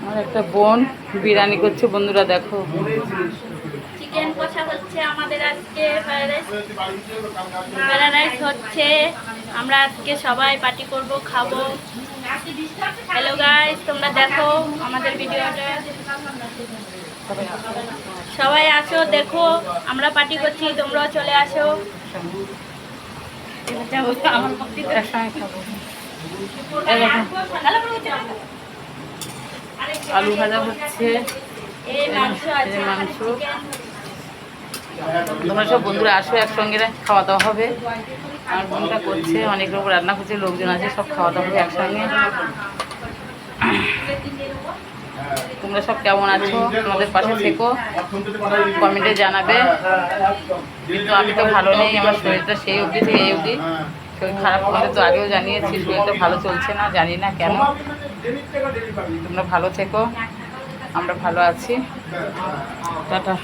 আমার একটা বোন বিরিয়ানি করছে বন্ধুরা, দেখো। চিকেন কষা হচ্ছে আমাদের আজকে, ফ্রাইড রাইস হচ্ছে। আমরা আজকে সবাই পার্টি করব, খাবো। হ্যালো গাইস, তোমরা দেখো আমাদের ভিডিওটা, সবাই আসো দেখো, আমরা পার্টি করছি, তোমরাও চলে আসো। আলু ভাজা হচ্ছে, মাংস। তোমরা সব বন্ধুরা আসো, একসঙ্গে খাওয়া দাওয়া হবে। আমার বোনটা করছে, অনেক রকম রান্না করছে, লোকজন আছে, সব খাওয়া দাওয়া হবে একসঙ্গে। তোমরা সব কেমন আছো, আমাদের পাশে থেকো, কমেন্টে জানাবে। কিন্তু আমি তো ভালো নেই, আমার শরীরটা সেই অবধি থেকে এই অবধি শরীর খারাপ করলে তো আগেও জানিয়েছি, শরীরটা ভালো চলছে না, জানি না কেন। তোমরা ভালো থেকো, আমরা ভালো আছি। টাটা।